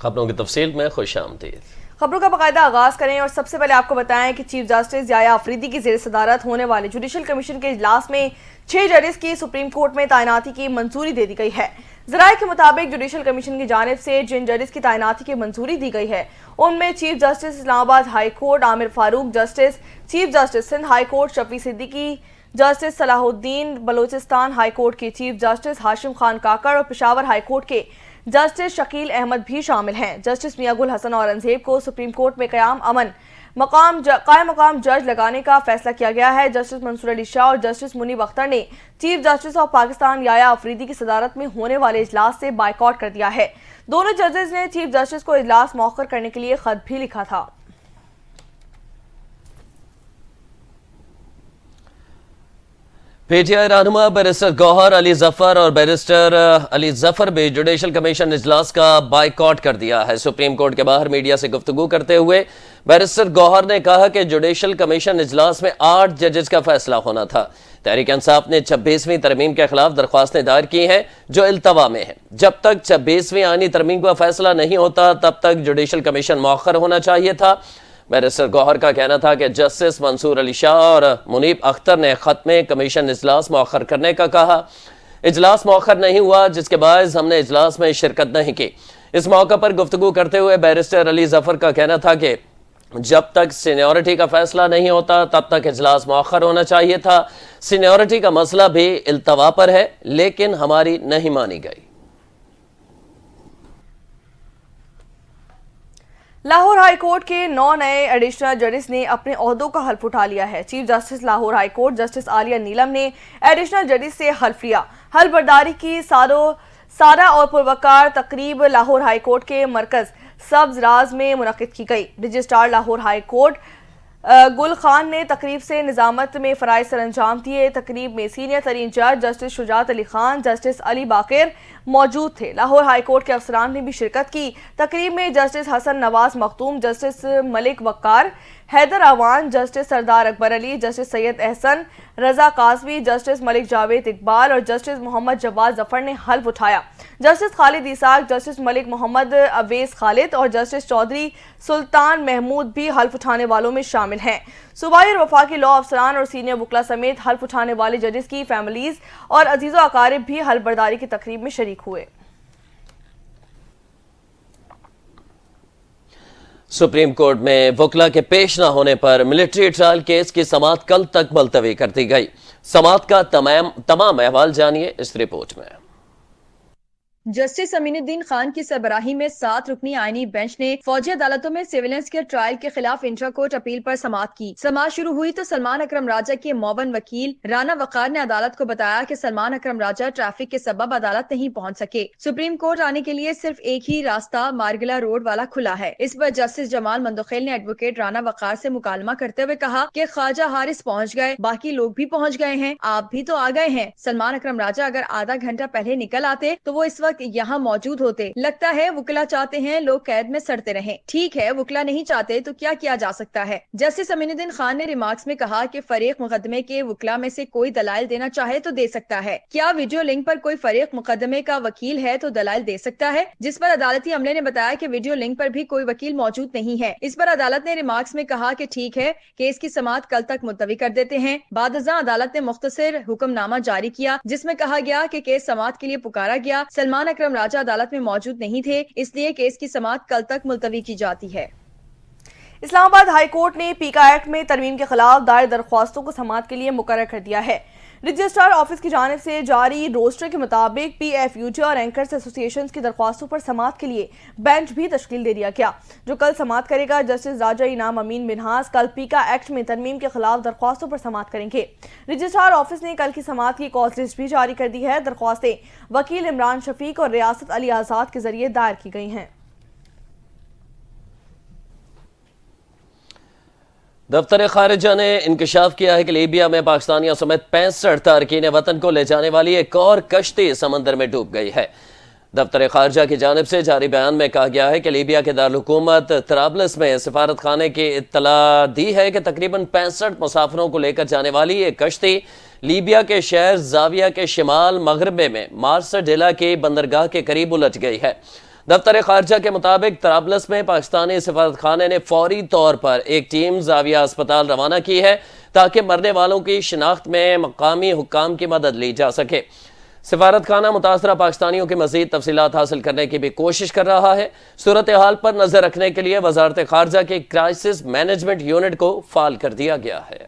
خبروں کی تفصیل میں خوش آمدید۔ خبروں کا باقاعدہ آغاز کریں اور سب سے پہلے آپ کو بتائیں کہ چیف جسٹس یحییٰ آفریدی کی زیر صدارت ہونے والے جوڈیشل کمیشن کے اجلاس میں 6 ججز کی سپریم کورٹ میں تعیناتی کی منظوری دے دی گئی ہے۔ ذرائع کے مطابق جوڈیشل کمیشن کی جانب سے جن ججز کی تعیناتی کی منظوری دی گئی ہے ان میں chief justice Islamabad high court Aamir Farooq, chief justice Sindh high court Shafi Siddiqui, justice Salahuddin Balochistan high court کے چیف جسٹس ہاشم خان کاکڑ اور پشاور ہائی کورٹ کے جسٹس شکیل احمد بھی شامل ہیں۔ جسٹس میاں گل حسن اورنگزیب کو سپریم کورٹ میں قائم مقام جج لگانے کا فیصلہ کیا گیا ہے۔ جسٹس منصور علی شاہ اور جسٹس منیب اختر نے چیف جسٹس آف پاکستان یحییٰ آفریدی کی صدارت میں ہونے والے اجلاس سے بائیکاٹ کر دیا ہے۔ دونوں ججز نے چیف جسٹس کو اجلاس مؤخر کرنے کے لیے خط بھی لکھا تھا۔ پی ٹی آئی رہنما بیرسٹر گوہر علی ظفر اور بیرسٹر علی ظفر بھی جوڈیشل کمیشن اجلاس کا بائیکاٹ کر دیا ہے۔ سپریم کورٹ کے باہر میڈیا سے گفتگو کرتے ہوئے بیرسٹر گوہر نے کہا کہ جوڈیشل کمیشن اجلاس میں 8 ججز کا فیصلہ ہونا تھا۔ تحریک انصاف نے 26ویں ترمیم کے خلاف درخواستیں دائر کی ہیں جو التوا میں ہیں۔ جب تک 26ویں آئینی ترمیم کا فیصلہ نہیں ہوتا تب تک جوڈیشل کمیشن مؤخر ہونا چاہیے تھا۔ بیرسٹر گوہر کا کہنا تھا کہ جسٹس منصور علی شاہ اور منیب اختر نے خط میں کمیشن اجلاس مؤخر کرنے کا کہا۔ اجلاس مؤخر نہیں ہوا جس کے باعث ہم نے اجلاس میں شرکت نہیں کی۔ اس موقع پر گفتگو کرتے ہوئے بیرسٹر علی ظفر کا کہنا تھا کہ جب تک سینیورٹی کا فیصلہ نہیں ہوتا تب تک اجلاس مؤخر ہونا چاہیے تھا۔ سینیورٹی کا مسئلہ بھی التوا پر ہے لیکن ہماری نہیں مانی گئی۔ لاہور ہائی کورٹ کے 9 نئے ایڈیشنل ججز نے اپنے عہدوں کا حلف اٹھا لیا ہے۔ Chief justice Lahore high court justice Aalia Neelum نے ایڈیشنل ججز سے حلف لیا۔ حلف برداری کی سادہ اور پروکار تقریب لاہور ہائی کورٹ کے مرکز سبز راز میں منعقد کی گئی۔ رجسٹرار لاہور ہائی کورٹ گل خان نے تقریب سے نظامت میں فرائض سر انجام دیے۔ تقریب میں سینئر ترین جج جسٹس شجاعت علی خان، جسٹس علی باقر موجود تھے۔ لاہور ہائی کورٹ کے افسران نے بھی شرکت کی۔ تقریب میں جسٹس حسن نواز مختوم، جسٹس ملک وقار، حیدر اعوان، جسٹس سردار اکبر علی، جسٹس سید احسن رضا قاضوی، جسٹس ملک جاوید اقبال اور جسٹس محمد جواد ظفر نے حلف اٹھایا۔ جسٹس خالد عیساق، جسٹس ملک محمد اویس خالد اور جسٹس چودھری سلطان محمود بھی حلف اٹھانے والوں میں شامل ہیں۔ صوبائی اور وفاقی لاء افسران اور سینئر وکلاء سمیت حلف اٹھانے والے ججز کی فیملیز اور عزیز و اقارب بھی حلف برداری کی تقریب میں شریک ہوئے۔ سپریم کورٹ میں وکلاء کے پیش نہ ہونے پر ملٹری ٹرائل کیس کی سماعت کل تک ملتوی کر دی گئی۔ سماعت کا تمام احوال جانیے اس رپورٹ میں۔ جسٹس امین الدین خان کی سربراہی میں 7 رکنی آئینی بینچ نے فوجی عدالتوں میں سیولینس کے ٹرائل کے خلاف انٹرا کورٹ اپیل پر سماعت کی۔ سماعت شروع ہوئی تو سلمان اکرم راجہ کے معاون وکیل رانا وقار نے عدالت کو بتایا کہ سلمان اکرم راجہ ٹریفک کے سبب عدالت نہیں پہنچ سکے۔ سپریم کورٹ آنے کے لیے صرف ایک ہی راستہ مارگلا روڈ والا کھلا ہے۔ اس پر جسٹس جمال مندوخیل نے ایڈوکیٹ رانا وقار سے مکالمہ کرتے ہوئے کہا کہ خواجہ حارث پہنچ گئے، باقی لوگ بھی پہنچ گئے ہیں، آپ بھی تو آ گئے ہیں۔ سلمان اکرم راجہ اگر آدھا گھنٹہ پہلے نکل آتے تو وہ اس وقت یہاں موجود ہوتے۔ لگتا ہے وکلا چاہتے ہیں لوگ قید میں سڑتے رہیں۔ ٹھیک ہے، وکلا نہیں چاہتے تو کیا جا سکتا ہے۔ جسٹس امین الدین خان نے ریمارکس میں کہا کہ فریق مقدمے کے وکلا میں سے کوئی دلائل دینا چاہے تو دے سکتا ہے۔ کیا ویڈیو لنک پر کوئی فریق مقدمے کا وکیل ہے تو دلائل دے سکتا ہے؟ جس پر عدالتی عملے نے بتایا کہ ویڈیو لنک پر بھی کوئی وکیل موجود نہیں ہے۔ اس پر عدالت نے ریمارکس میں کہا کہ ٹھیک ہے، کیس کی سماعت کل تک ملتوی کر دیتے ہیں۔ بعد ازاں عدالت نے مختصر حکم نامہ جاری کیا جس میں کہا گیا کہ کیس سماعت کے لیے پکارا گیا، سلمان اکرم راجہ عدالت میں موجود نہیں تھے، اس لیے کیس کی سماعت کل تک ملتوی کی جاتی ہے۔ اسلام آباد ہائی کورٹ نے پیکا ایکٹ میں ترمیم کے خلاف دائر درخواستوں کو سماعت کے لیے مقرر کر دیا ہے۔ رجسٹرار آفس کی جانب سے جاری روسٹر کے مطابق پی ایف یو جے اور اینکرز ایسوسی ایشنز کی درخواستوں پر سماعت کے لیے بینچ بھی تشکیل دے دیا گیا جو کل سماعت کرے گا۔ جسٹس راجہ انعام امین منہاس کل پیکا ایکٹ میں ترمیم کے خلاف درخواستوں پر سماعت کریں گے۔ رجسٹرار آفس نے کل کی سماعت کی کاز لسٹ بھی جاری کر دی ہے۔ درخواستیں وکیل عمران شفیق اور ریاست علی آزاد کے ذریعے دائر کی گئی ہیں۔ دفتر خارجہ نے انکشاف کیا ہے کہ لیبیا میں پاکستانیوں سمیت 65 تارکین وطن کو لے جانے والی ایک اور کشتی سمندر میں ڈوب گئی ہے۔ دفتر خارجہ کی جانب سے جاری بیان میں کہا گیا ہے کہ لیبیا کے دارالحکومت طرابلس میں سفارت خانے کی اطلاع دی ہے کہ تقریباً 65 مسافروں کو لے کر جانے والی ایک کشتی لیبیا کے شہر زاویہ کے شمال مغربے میں مارسا ڈیلا کی بندرگاہ کے قریب الٹ گئی ہے۔ دفتر خارجہ کے مطابق طرابلس میں پاکستانی سفارت خانے نے فوری طور پر ایک ٹیم زاویہ اسپتال روانہ کی ہے تاکہ مرنے والوں کی شناخت میں مقامی حکام کی مدد لی جا سکے۔ سفارت خانہ متاثرہ پاکستانیوں کی مزید تفصیلات حاصل کرنے کی بھی کوشش کر رہا ہے۔ صورتحال پر نظر رکھنے کے لیے وزارت خارجہ کے کرائسس مینجمنٹ یونٹ کو فعال کر دیا گیا ہے۔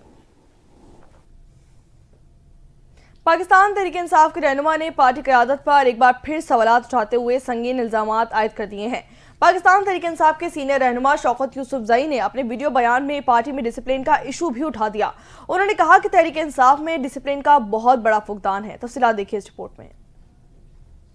پاکستان تحریک انصاف کے رہنما نے پارٹی قیادت پر ایک بار پھر سوالات اٹھاتے ہوئے سنگین الزامات عائد کر دیے ہیں۔ پاکستان تحریک انصاف کے سینئر رہنما شوکت یوسف زئی نے اپنے ویڈیو بیان میں پارٹی میں ڈسپلن کا ایشو بھی اٹھا دیا۔ انہوں نے کہا کہ تحریک انصاف میں ڈسپلن کا بہت بڑا فقدان ہے۔ تفصیلات دیکھیے اس رپورٹ میں۔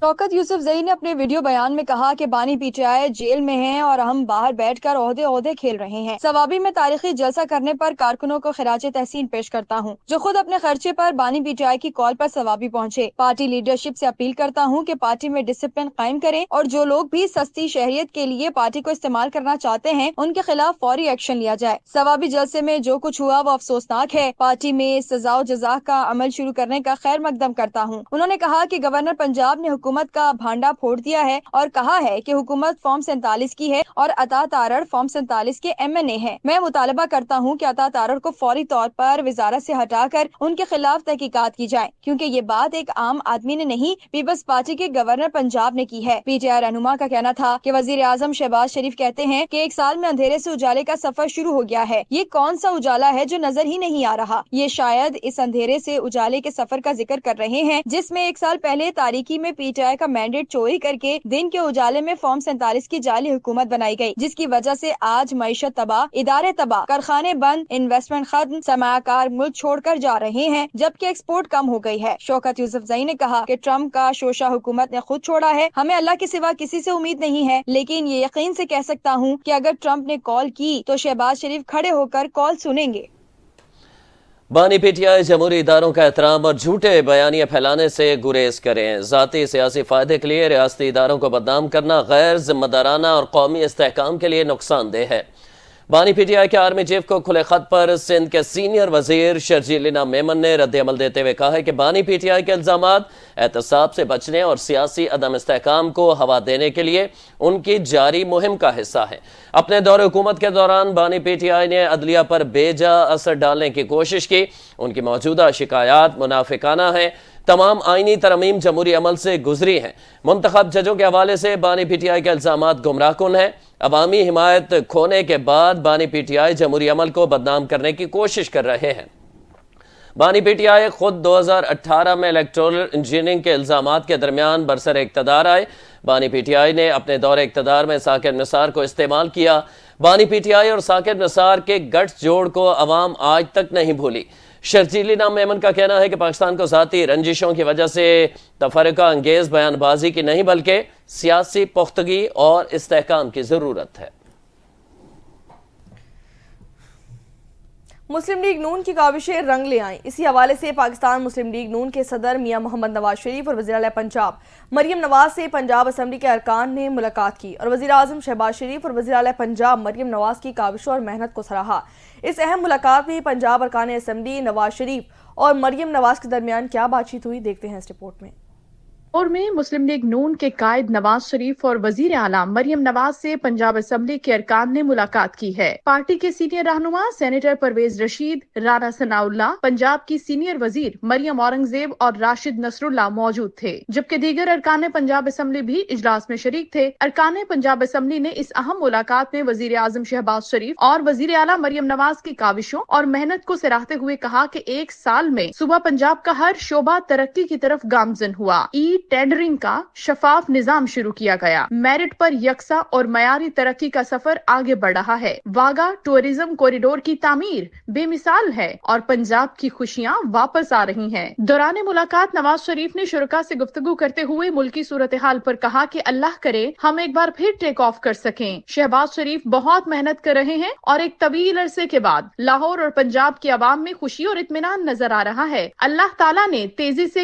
شوکت یوسف زئی نے اپنے ویڈیو بیان میں کہا کہ بانی پی ٹی آئی جیل میں ہیں اور ہم باہر بیٹھ کر عہدے کھیل رہے ہیں۔ ثوابی میں تاریخی جلسہ کرنے پر کارکنوں کو خراج تحسین پیش کرتا ہوں جو خود اپنے خرچے پر بانی پی ٹی آئی کی کال پر ثوابی پہنچے۔ پارٹی لیڈرشپ سے اپیل کرتا ہوں کہ پارٹی میں ڈسپلن قائم کریں اور جو لوگ بھی سستی شہریت کے لیے پارٹی کو استعمال کرنا چاہتے ہیں ان کے خلاف فوری ایکشن لیا جائے۔ ثوابی جلسے میں جو کچھ ہوا وہ افسوسناک ہے۔ پارٹی میں سزا و جزا کا عمل شروع کرنے کا خیر مقدم کرتا ہوں۔ انہوں نے کہا کہ گورنر پنجاب نے حکومت کا بھانڈا پھوڑ دیا ہے اور کہا ہے کہ حکومت فارم 47 کی ہے اور عطا تارڑ فارم 47 کے MNA ہے۔ میں مطالبہ کرتا ہوں کہ عطا تارڑ کو فوری طور پر وزارت سے ہٹا کر ان کے خلاف تحقیقات کی جائیں کیونکہ یہ بات ایک عام آدمی نے نہیں پیپلز پارٹی کے گورنر پنجاب نے کی ہے۔ پی ٹی آئی رہنما کا کہنا تھا کہ وزیر اعظم شہباز شریف کہتے ہیں کہ 1 سال میں اندھیرے سے اجالے کا سفر شروع ہو گیا ہے۔ یہ کون سا اجالا ہے جو نظر ہی نہیں آ رہا؟ یہ شاید اس اندھیرے سے اجالے کے سفر کا ذکر کر رہے ہیں جس میں 1 سال پہلے تاریکی میں پی ٹی آئی کا مینڈیٹ چوری کر کے دن کے اجالے میں فارم 47 کی جعلی حکومت بنائی گئی جس کی وجہ سے آج معیشت تباہ، ادارے تباہ، کارخانے بند، انویسٹمنٹ ختم، سرمایہ کار ملک چھوڑ کر جا رہے ہیں جبکہ ایکسپورٹ کم ہو گئی ہے۔ شوکت یوسف زئی نے کہا کہ ٹرمپ کا شوشہ حکومت نے خود چھوڑا ہے، ہمیں اللہ کے سوا کسی سے امید نہیں ہے، لیکن یہ یقین سے کہہ سکتا ہوں کہ اگر ٹرمپ نے کال کی تو شہباز شریف کھڑے ہو کر کال سنیں گے۔ بانی پی ٹی آئی جمہوری اداروں کا احترام اور جھوٹے بیانیے پھیلانے سے گریز کریں۔ ذاتی سیاسی فائدے کے لیے ریاستی اداروں کو بدنام کرنا غیر ذمہ دارانہ اور قومی استحکام کے لیے نقصان دہ ہے۔ بانی پی ٹی آئی کے آرمی چیف کو کھلے خط پر سندھ کے سینئر وزیر شرجیل انعام میمن نے رد عمل دیتے ہوئے کہا ہے کہ بانی پی ٹی آئی کے الزامات احتساب سے بچنے اور سیاسی عدم استحکام کو ہوا دینے کے لیے ان کی جاری مہم کا حصہ ہے۔ اپنے دور حکومت کے دوران بانی پی ٹی آئی نے عدلیہ پر بے جا اثر ڈالنے کی کوشش کی۔ ان کی موجودہ شکایات منافقانہ ہیں۔ تمام آئینی ترمیم جمہوری عمل سے گزری ہیں۔ منتخب ججوں کے حوالے سے بانی پی ٹی آئی کے الزامات گمراہ کن ہیں۔ عوامی حمایت کھونے کے بعد بانی پی ٹی آئی جمہوری عمل کو بدنام کرنے کی کوشش کر رہے ہیں۔ بانی پی ٹی آئی خود 2018 میں الیکٹورل انجینئرنگ کے الزامات کے درمیان برسر اقتدار آئے۔ بانی پی ٹی آئی نے اپنے دور اقتدار میں ثاقب نثار کو استعمال کیا۔ بانی پی ٹی آئی اور ثاقب نثار کے گٹھ جوڑ کو عوام آج تک نہیں بھولی۔ شرجیل انعام میمن کا کہنا ہے کہ پاکستان کو ذاتی رنجشوں کی وجہ سے تفرقہ انگیز بیان بازی کی نہیں بلکہ سیاسی پختگی اور استحکام کی ضرورت ہے۔ مسلم لیگ نون کی کاوشیں رنگ لے آئیں۔ اسی حوالے سے پاکستان مسلم لیگ نون کے صدر میاں محمد نواز شریف اور وزیر اعلیٰ پنجاب مریم نواز سے پنجاب اسمبلی کے ارکان نے ملاقات کی اور وزیر اعظم شہباز شریف اور وزیر اعلیٰ پنجاب مریم نواز کی کاوشوں اور محنت کو سراہا۔ اس اہم ملاقات میں پنجاب ارکان اسمبلی نواز شریف اور مریم نواز کے درمیان کیا بات چیت ہوئی، دیکھتے ہیں اس رپورٹ میں۔ اور میں مسلم لیگ نون کے قائد نواز شریف اور وزیر اعلیٰ مریم نواز سے پنجاب اسمبلی کے ارکان نے ملاقات کی ہے۔ پارٹی کے سینئر رہنما سینیٹر پرویز رشید، رانا ثناء اللہ، پنجاب کی سینئر وزیر مریم اورنگزیب اور راشد نصر اللہ موجود تھے، جبکہ دیگر ارکان پنجاب اسمبلی بھی اجلاس میں شریک تھے۔ ارکان پنجاب اسمبلی نے اس اہم ملاقات میں وزیر اعظم شہباز شریف اور وزیر اعلیٰ مریم نواز کی کاوشوں اور محنت کو سراہتے ہوئے کہا کہ 1 سال میں صوبہ پنجاب کا ہر شعبہ ترقی کی طرف گامزن ہوا۔ ٹینڈرنگ کا شفاف نظام شروع کیا گیا۔ میرٹ پر یکساں اور معیاری ترقی کا سفر آگے بڑھ رہا ہے۔ واگا ٹورزم کوریڈور کی تعمیر بے مثال ہے اور پنجاب کی خوشیاں واپس آ رہی ہیں۔ دوران ملاقات نواز شریف نے شرکاء سے گفتگو کرتے ہوئے ملکی صورتحال پر کہا کہ اللہ کرے ہم ایک بار پھر ٹیک آف کر سکیں۔ شہباز شریف بہت محنت کر رہے ہیں اور ایک طویل عرصے کے بعد لاہور اور پنجاب کے عوام میں خوشی اور اطمینان نظر آ رہا ہے۔ اللہ تعالیٰ نے تیزی سے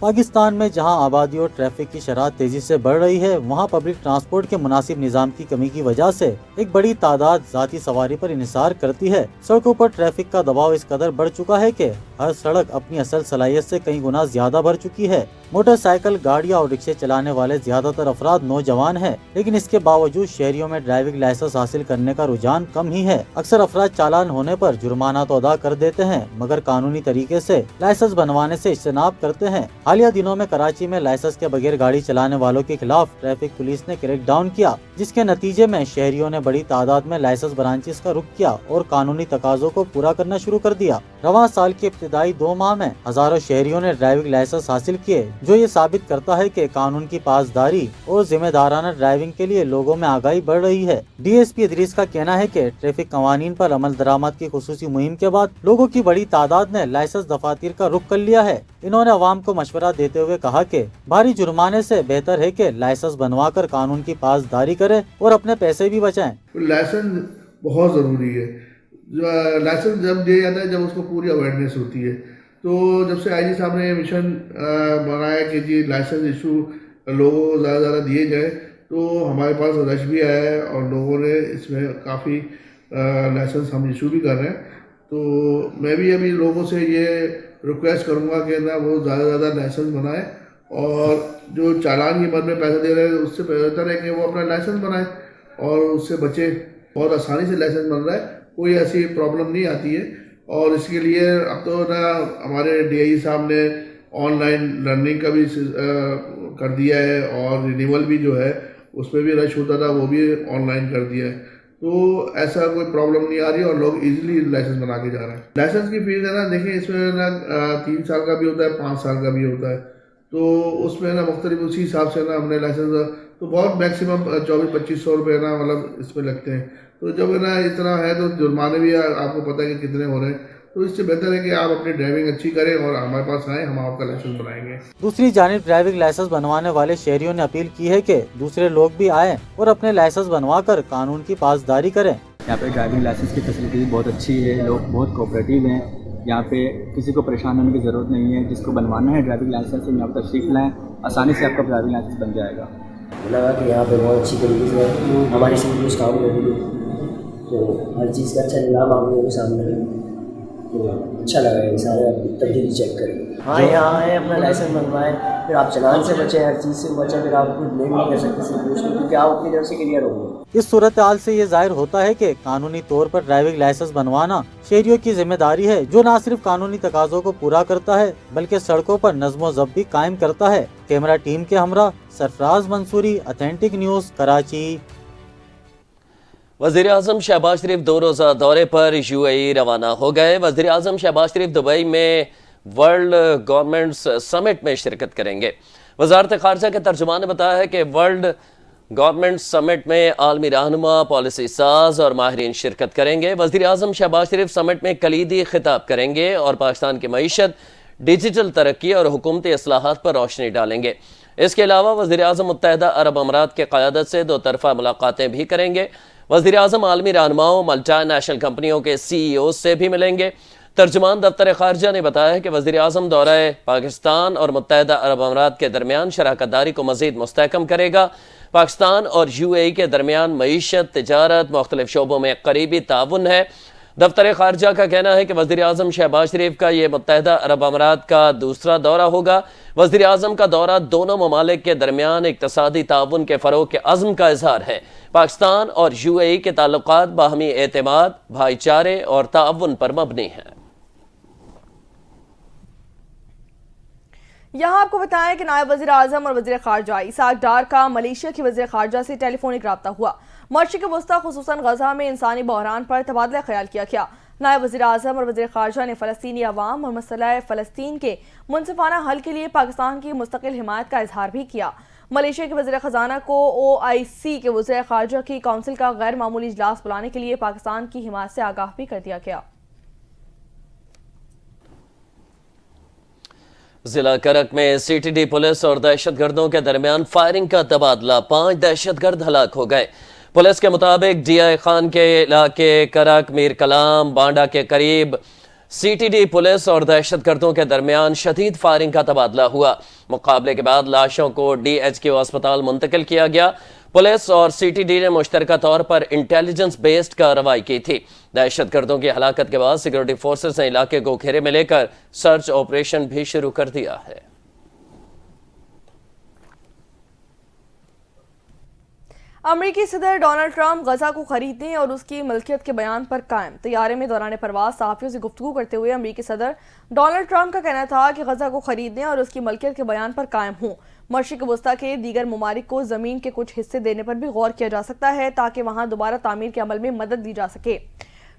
پاکستان میں جہاں آبادی اور ٹریفک کی شرح تیزی سے بڑھ رہی ہے، وہاں پبلک ٹرانسپورٹ کے مناسب نظام کی کمی کی وجہ سے ایک بڑی تعداد ذاتی سواری پر انحصار کرتی ہے۔ سڑکوں پر ٹریفک کا دباؤ اس قدر بڑھ چکا ہے کہ ہر سڑک اپنی اصل صلاحیت سے کئی گنا زیادہ بھر چکی ہے۔ موٹر سائیکل، گاڑیاں اور رکشے چلانے والے زیادہ تر افراد نوجوان ہیں، لیکن اس کے باوجود شہریوں میں ڈرائیونگ لائسنس حاصل کرنے کا رجحان کم ہی ہے۔ اکثر افراد چالان ہونے پر جرمانہ تو ادا کر دیتے ہیں، مگر قانونی طریقے سے لائسنس بنوانے سے اجتناب کرتے ہیں۔ حالیہ دنوں میں کراچی میں لائسنس کے بغیر گاڑی چلانے والوں کے خلاف ٹریفک پولیس نے کریک ڈاؤن کیا، جس کے نتیجے میں شہریوں نے بڑی تعداد میں لائسنس برانچز کا رخ کیا اور قانونی تقاضوں کو پورا کرنا شروع کر دیا۔ رواں سال کے ابتدائی 2 ماہ میں ہزاروں شہریوں نے ڈرائیونگ لائسنس حاصل کیے، جو یہ ثابت کرتا ہے کہ قانون کی پاسداری اور ذمہ دارانہ ڈرائیونگ کے لیے لوگوں میں آگاہی بڑھ رہی ہے۔ ڈی ایس پی ادریس کا کہنا ہے کہ ٹریفک قوانین پر عمل درآمد کی خصوصی مہم کے بعد لوگوں کی بڑی تعداد نے لائسنس دفاتر کا رخ کر لیا ہے۔ انہوں نے عوام کو مشورہ دیتے ہوئے کہا کہ بھاری جرمانے سے بہتر ہے کہ لائسنس بنوا کر قانون کی پاسداری کرے اور اپنے پیسے بھی بچائیں۔ لائسنس بہت ضروری ہے۔ لائسنس جب دیا جاتا ہے جب اس کو پوری اویئرنیس ہوتی ہے۔ تو جب سے آئی جی صاحب نے مشن بنایا کہ جی لائسنس ایشو لوگوں کو زیادہ زیادہ دیے جائے، تو ہمارے پاس رش بھی آیا ہے اور لوگوں نے اس میں کافی لائسنس ہم ایشو بھی کر رہے ہیں۔ تو میں بھی ابھی لوگوں سے یہ ریکویسٹ کروں گا کہ نا وہ زیادہ سے زیادہ لائسنس بنائیں، اور جو چالان کی مد میں پیسہ دے رہے ہیں اس سے بہتر ہے کہ وہ اپنا لائسنس بنائیں اور اس سے بچیں۔ بہت آسانی سے لائسنس بن رہا ہے، کوئی ایسی پرابلم نہیں آتی ہے۔ اور اس کے لیے اب تو نا ہمارے ڈی آئی صاحب نے آن لائن لرننگ کا بھی کر دیا ہے، اور رینیول بھی جو ہے اس میں بھی رش ہوتا تھا وہ بھی آن لائن کر دیا ہے۔ تو ایسا کوئی پرابلم نہیں آ رہی اور لوگ ایزیلی لائسنس بنا کے جا رہے ہیں۔ لائسنس کی فیس ہے نا، دیکھیں اس میں نا 3 سال کا بھی ہوتا ہے، 5 سال کا بھی ہوتا ہے، تو اس میں نا مختلف اسی حساب سے نا ہم نے لائسنس تو بہت میکسیمم 2400-2500 روپے نا مطلب اس میں لگتے ہیں۔ تو جب نا اتنا ہے تو جرمانے بھی آپ کو پتہ ہے کہ کتنے ہو رہے ہیں، تو اس سے بہتر ہے کہ آپ اپنی ڈرائیونگ اچھی کریں اور ہمارے پاس آئیں، ہم آپ کا لائسنس بنائیں گے۔ دوسری جانب ڈرائیونگ لائسنس بنوانے والے شہریوں نے اپیل کی ہے کہ دوسرے لوگ بھی آئیں اور اپنے لائسنس بنوا کر قانون کی پاسداری کریں۔ یہاں پہ ڈرائیونگ لائسنس کی فیسلٹی بہت اچھی ہے، لوگ بہت کوآپریٹیو ہیں، یہاں پہ کسی کو پریشان ہونے کی ضرورت نہیں ہے۔ جس کو بنوانا ہے ڈرائیونگ لائسنس یہاں پر تشریف لائیں، آسانی سے آپ کا ڈرائیونگ لائسنس بن جائے گا۔ لگا کہ یہاں پہ بہت اچھی طریقے سے ہماری سیکورٹی کام کر رہی ہے، تو ہر چیز کا اچھا نظام آپ لوگوں کے سامنے ہے، تو اچھا لگا ہے۔ سارے تبدیلی چیک کریں، ہاں یہاں آئیں، اپنا لائسنس بنوائیں، پھر آپ چلان سے بچیں، ہر چیز سے بچیں، پھر آپ کو بلیم نہیں کر سکتے سیکورٹی کو، کیونکہ آپ اپنی طرف سے کلیئر ہوں گے۔ اس صورتحال سے یہ ظاہر ہوتا ہے کہ قانونی طور پر ڈرائیونگ لائسنس بنوانا شہریوں کی ذمہ داری ہے، جو نہ صرف قانونی تقاضوں کو پورا کرتا ہے بلکہ سڑکوں پر نظم و ضبط بھی قائم کرتا ہے۔ کیمرہ ٹیم کے ہمراہ سرفراز منصوری، اتھینٹک نیوز، کراچی۔ وزیراعظم شہباز شریف 2 روزہ دورے پر یو اے ای روانہ ہو گئے۔ وزیراعظم شہباز شریف دبئی میں ورلڈ گورنمنٹس سمٹ میں شرکت کریں گے۔ وزارت خارجہ کے ترجمان نے بتایا ہے کہ ورلڈ گورنمنٹ سمٹ میں عالمی رہنما، پالیسی ساز اور ماہرین شرکت کریں گے۔ وزیراعظم شہباز شریف سمٹ میں کلیدی خطاب کریں گے اور پاکستان کی معیشت، ڈیجیٹل ترقی اور حکومتی اصلاحات پر روشنی ڈالیں گے۔ اس کے علاوہ وزیراعظم متحدہ عرب امارات کے قیادت سے 2 طرفہ ملاقاتیں بھی کریں گے۔ وزیراعظم عالمی رہنماؤں، ملٹی نیشنل کمپنیوں کے سی ای اوز سے بھی ملیں گے۔ ترجمان دفتر خارجہ نے بتایا ہے کہ وزیراعظم دورہ پاکستان اور متحدہ عرب امارات کے درمیان شراکت داری کو مزید مستحکم کرے گا۔ پاکستان اور یو اے ای کے درمیان معیشت، تجارت، مختلف شعبوں میں قریبی تعاون ہے۔ دفتر خارجہ کا کہنا ہے کہ وزیراعظم شہباز شریف کا یہ متحدہ عرب امارات کا دوسرا دورہ ہوگا۔ وزیراعظم کا دورہ دونوں ممالک کے درمیان اقتصادی تعاون کے فروغ کے عزم کا اظہار ہے۔ پاکستان اور یو اے ای کے تعلقات باہمی اعتماد، بھائی چارے اور تعاون پر مبنی ہیں۔ یہاں آپ کو بتائیں کہ نائب وزیر اعظم اور وزیر خارجہ اسحاق ڈار کا ملیشیا کی وزیر خارجہ سے ٹیلی فونک رابطہ ہوا۔ مشرق وسطی خصوصاً غزہ میں انسانی بحران پر تبادلہ خیال کیا گیا۔ نائب وزیر اعظم اور وزیر خارجہ نے فلسطینی عوام اور مسئلہ فلسطین کے منصفانہ حل کے لیے پاکستان کی مستقل حمایت کا اظہار بھی کیا۔ ملیشیا کے وزیر خزانہ کو او آئی سی کے وزیر خارجہ کی کونسل کا غیر معمولی اجلاس بلانے کے لیے پاکستان کی حمایت سے آگاہ بھی کر دیا گیا۔ ضلع کرک میں سی ٹی ڈی پولیس اور دہشت گردوں کے درمیان فائرنگ کا تبادلہ، 5 دہشت گرد ہلاک ہو گئے۔ پولیس کے مطابق ڈی آئی خان کے علاقے کرک میر کلام بانڈا کے قریب CTD پولیس اور دہشت گردوں کے درمیان شدید فائرنگ کا تبادلہ ہوا۔ مقابلے کے بعد لاشوں کو DHQ ہسپتال منتقل کیا گیا۔ پولیس اور CTD نے مشترکہ طور پر انٹیلیجنس بیسڈ کارروائی کی تھی۔ دہشت گردوں کی ہلاکت کے بعد سیکورٹی فورسز نے علاقے کو گھیرے میں لے کر سرچ آپریشن بھی شروع کر دیا ہے۔ امریکی صدر ڈونلڈ ٹرمپ غزہ کو خریدنے اور اس کی ملکیت کے بیان پر قائم۔ طیارے میں دوران پرواز صحافیوں سے گفتگو کرتے ہوئے امریکی صدر ڈونلڈ ٹرمپ کا کہنا تھا کہ غزہ کو خریدنے اور اس کی ملکیت کے بیان پر قائم ہوں۔ مشرق وسطیٰ کے دیگر ممالک کو زمین کے کچھ حصے دینے پر بھی غور کیا جا سکتا ہے تاکہ وہاں دوبارہ تعمیر کے عمل میں مدد دی جا سکے۔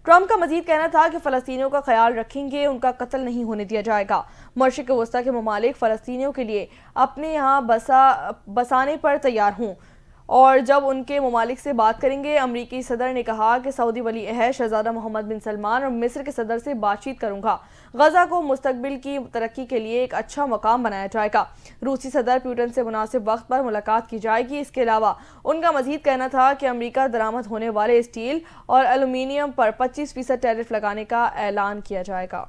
ٹرمپ کا مزید کہنا تھا کہ فلسطینیوں کا خیال رکھیں گے، ان کا قتل نہیں ہونے دیا جائے گا۔ مشرق وسطیٰ کے ممالک فلسطینیوں کے لیے اپنے یہاں بسانے پر تیار ہوں اور جب ان کے ممالک سے بات کریں گے۔ امریکی صدر نے کہا کہ سعودی ولی عہد شہزادہ محمد بن سلمان اور مصر کے صدر سے بات چیت کروں گا۔ غزہ کو مستقبل کی ترقی کے لیے ایک اچھا مقام بنایا جائے گا۔ روسی صدر پیوٹن سے مناسب وقت پر ملاقات کی جائے گی۔ اس کے علاوہ ان کا مزید کہنا تھا کہ امریکہ درآمد ہونے والے اسٹیل اور ایلومینیم پر 25% ٹیرف لگانے کا اعلان کیا جائے گا۔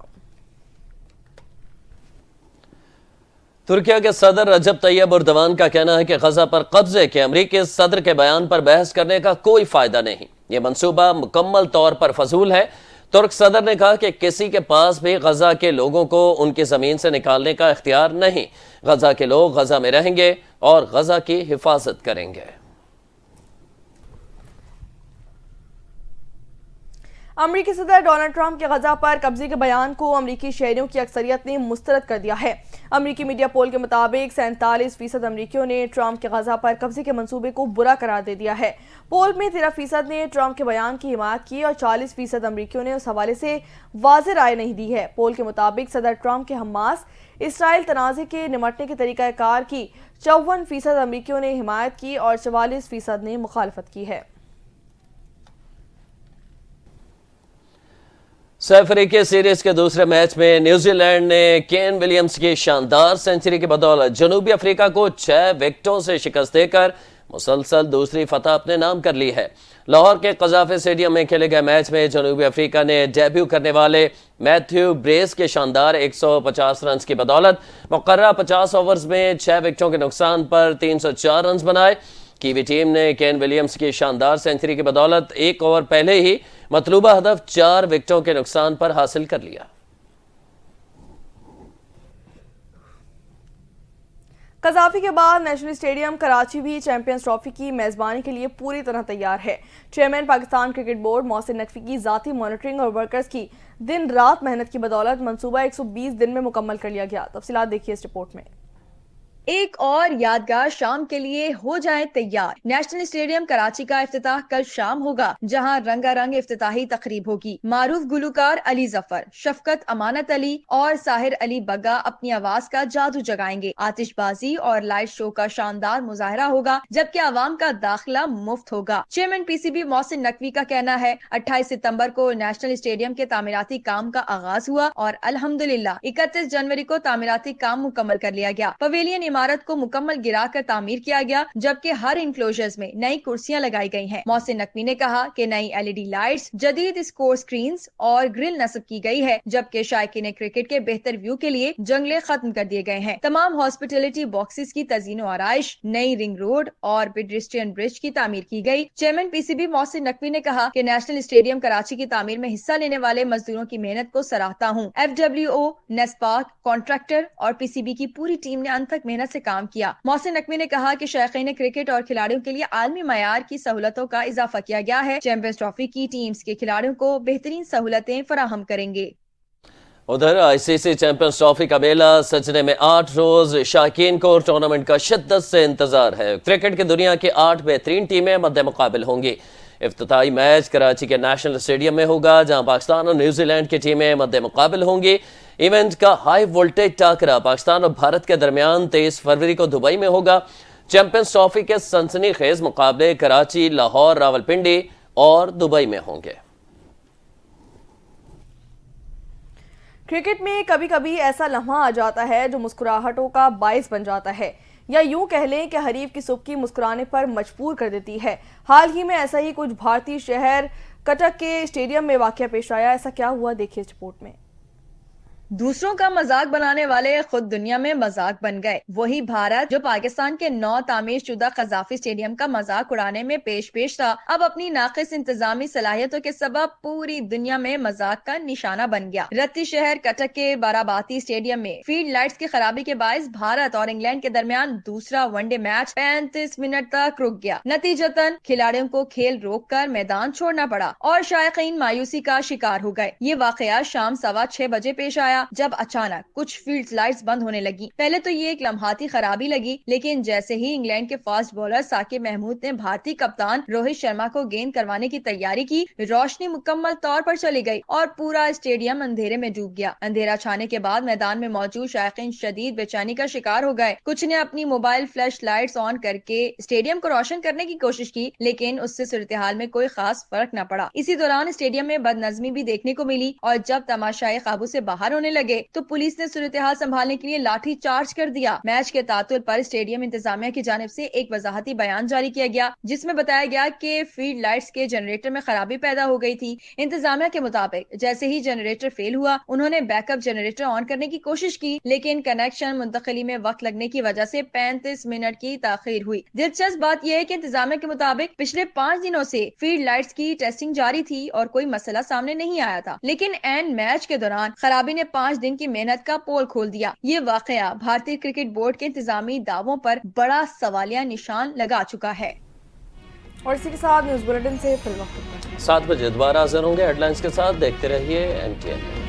ترکیہ کے صدر رجب طیب اردوان کا کہنا ہے کہ غزہ پر قبضے کے امریکی صدر کے بیان پر بحث کرنے کا کوئی فائدہ نہیں۔ یہ منصوبہ مکمل طور پر فضول ہے۔ ترک صدر نے کہا کہ کسی کے پاس بھی غزہ کے لوگوں کو ان کی زمین سے نکالنے کا اختیار نہیں۔ غزہ کے لوگ غزہ میں رہیں گے اور غزہ کی حفاظت کریں گے۔ امریکی صدر ڈونلڈ ٹرمپ کے غزہ پر قبضے کے بیان کو امریکی شہریوں کی اکثریت نے مسترد کر دیا ہے۔ امریکی میڈیا پول کے مطابق 47% امریکیوں نے ٹرمپ کے غزہ پر قبضے کے منصوبے کو برا قرار دے دیا ہے۔ پول میں 13% نے ٹرمپ کے بیان کی حمایت کی اور 40% امریکیوں نے اس حوالے سے واضح رائے نہیں دی ہے۔ پول کے مطابق صدر ٹرمپ کے حماس اسرائیل تنازع کے نمٹنے کے طریقہ کار کی 54% امریکیوں نے حمایت کی اور 44% نے مخالفت کی ہے۔ سہ افریقی سیریز کے دوسرے میچ میں نیوزی لینڈ نے کین ولیمز کی شاندار سنچری کی بدولت جنوبی افریقہ کو 6 وکٹوں سے شکست دے کر مسلسل دوسری فتح اپنے نام کر لی ہے۔ لاہور کے قذافی اسٹیڈیم میں کھیلے گئے میچ میں جنوبی افریقہ نے ڈیبیو کرنے والے میتھیو بریس کے شاندار 150 رنز کی بدولت مقررہ 50 اوورز میں 6 وکٹوں کے نقصان پر 304 رنز بنائے۔ کیوی ٹیم نے کین ولیمز کی شاندار سنچری کی بدولت 1 اوور پہلے ہی مطلوبہ ہدف 4 وکٹوں کے نقصان پر حاصل کر لیا۔ قذافی کے بعد نیشنل اسٹیڈیم کراچی بھی چیمپئنز ٹرافی کی میزبانی کے لیے پوری طرح تیار ہے۔ Chairman Pakistan cricket board Mohsin Naqvi کی ذاتی مانیٹرنگ اور ورکرز کی دن رات محنت کی بدولت منصوبہ 120 دن میں مکمل کر لیا گیا۔ تفصیلات دیکھیے اس رپورٹ میں۔ ایک اور یادگار شام کے لیے ہو جائیں تیار۔ نیشنل اسٹیڈیم کراچی کا افتتاح کل شام ہوگا، جہاں رنگا رنگ افتتاحی تقریب ہوگی۔ معروف گلوکار علی ظفر، شفقت امانت علی اور ساحر علی بگا اپنی آواز کا جادو جگائیں گے۔ آتش بازی اور لائٹ شو کا شاندار مظاہرہ ہوگا، جبکہ عوام کا داخلہ مفت ہوگا۔ چیئرمین PCB محسن نقوی کا کہنا ہے 28 ستمبر کو نیشنل اسٹیڈیم کے تعمیراتی کام کا آغاز ہوا اور الحمدللہ 31 جنوری کو تعمیراتی کام مکمل کر لیا گیا۔ پویلین عمارت کو مکمل گرا کر تعمیر کیا گیا، جبکہ ہر انکلوژرز میں نئی کرسیاں لگائی گئی ہیں۔ محسن نقوی نے کہا کہ نئی LED لائٹس، جدید اسکور سکرینز اور گرل نصب کی گئی ہے، جبکہ شائقین کرکٹ کے بہتر ویو کے لیے جنگلے ختم کر دیے گئے ہیں۔ تمام ہاسپٹیلٹی باکسز کی تزئین و آرائش، نئی رنگ روڈ اور پیڈیسٹرین برج کی تعمیر کی گئی۔ چیئرمین PCB محسن نقوی نے کہا کہ نیشنل اسٹیڈیم کراچی کی تعمیر میں حصہ لینے والے مزدوروں کی محنت کو سراہتا ہوں۔ FWO، نیسپاک، کانٹریکٹر اور PCB کی پوری ٹیم نے انت تک محنت سے کام کیا۔ محسن نقوی نے کہا کہ شائقین کرکٹ اور کھلاڑیوں کے لیے عالمی معیار کی سہولتوں کا اضافہ کیا گیا ہے۔ چیمپئنز ٹرافی کی ٹیمز کے کھلاڑیوں کو بہترین سہولتیں فراہم کریں گے۔ ادھر ICC چیمپئنز ٹرافی کا میلہ سجنے میں 8 روز شائقین کو ٹورنامنٹ کا شدت سے انتظار ہے۔ کرکٹ کی دنیا کی 8 بہترین ٹیمیں مد مقابل ہوں گی۔ افتتاحی میچ کراچی کے نیشنل اسٹیڈیم میں ہوگا، جہاں پاکستان اور نیوزی لینڈ کی ٹیمیں مد مقابل ہوں گی۔ ایونٹ کا ہائی وولٹیج ٹاکرا پاکستان اور بھارت کے درمیان 23 فروری کو دبئی میں ہوگا۔ چیمپئنز ٹرافی کے سنسنی خیز مقابلے کراچی، لاہور، راولپنڈی اور دبئی میں ہوں گے۔ کرکٹ میں کبھی کبھی ایسا لمحہ آ جاتا ہے جو مسکراہٹوں کا باعث بن جاتا ہے، یا یوں کہہ لیں کہ حریف کی سبکی مسکرانے پر مجبور کر دیتی ہے۔ حال ہی میں ایسا ہی کچھ بھارتی شہر کٹک کے اسٹیڈیم میں واقعہ پیش آیا۔ ایسا کیا ہوا، دیکھیے اس رپورٹ میں۔ دوسروں کا مذاق بنانے والے خود دنیا میں مذاق بن گئے. وہی بھارت جو پاکستان کے نو تعمیر شدہ قذافی اسٹیڈیم کا مذاق اڑانے میں پیش تھا، اب اپنی ناقص انتظامی صلاحیتوں کے سبب پوری دنیا میں مذاق کا نشانہ بن گیا. رتی شہر کٹک کے باراباتی اسٹیڈیم میں فیلڈ لائٹس کی خرابی کے باعث بھارت اور انگلینڈ کے درمیان دوسرا ون ڈے میچ 35 منٹ تک رک گیا. نتیجتاً کھلاڑیوں کو کھیل روک کر میدان چھوڑنا پڑا اور شائقین مایوسی کا شکار ہو گئے. یہ واقعہ شام 6:15 بجے پیش آیا جب اچانک کچھ فیلڈ لائٹس بند ہونے لگی. پہلے تو یہ ایک لمحاتی خرابی لگی، لیکن جیسے ہی انگلینڈ کے فاسٹ بولر ثاقب محمود نے بھارتی کپتان روہت شرما کو گیند کروانے کی تیاری کی، روشنی مکمل طور پر چلی گئی اور پورا اسٹیڈیم اندھیرے میں ڈوب گیا. اندھیرا چھانے کے بعد میدان میں موجود شائقین شدید بے چینی کا شکار ہو گئے. کچھ نے اپنی موبائل فلیش لائٹس آن کر کے اسٹیڈیم کو روشن کرنے کی کوشش کی، لیکن اس سے صورتحال میں کوئی خاص فرق نہ پڑا. اسی دوران اسٹیڈیم میں بد نظمی بھی دیکھنے کو ملی اور جب تماشائی قابو سے باہر ہونے لگے تو پولیس نے صورتحال سنبھالنے کے لیے لاٹھی چارج کر دیا. میچ کے تعطل پر اسٹیڈیم انتظامیہ کی جانب سے ایک وضاحتی بیان جاری کیا گیا جس میں بتایا گیا کہ فیلڈ لائٹس کے جنریٹر میں خرابی پیدا ہو گئی تھی. انتظامیہ کے مطابق جیسے ہی جنریٹر فیل ہوا انہوں نے بیک اپ جنریٹر آن کرنے کی کوشش کی، لیکن کنیکشن منتقلی میں وقت لگنے کی وجہ سے 35 منٹ کی تاخیر ہوئی. دلچسپ بات یہ ہے کہ انتظامیہ کے مطابق پچھلے 5 دنوں سے فیلڈ لائٹس کی ٹیسٹنگ جاری تھی اور کوئی مسئلہ سامنے نہیں آیا تھا، لیکن این میچ کے دوران خرابی نے 5 دن کی محنت کا پول کھول دیا. یہ واقعہ بھارتی کرکٹ بورڈ کے انتظامی دعووں پر بڑا سوالیہ نشان لگا چکا ہے. اور اسی کے ساتھ نیوز بلیٹن سے فی الوقت 7 بجے دوبارہ حاضر ہوں گے ہیڈ لائنز کے ساتھ. دیکھتے رہیے NTN.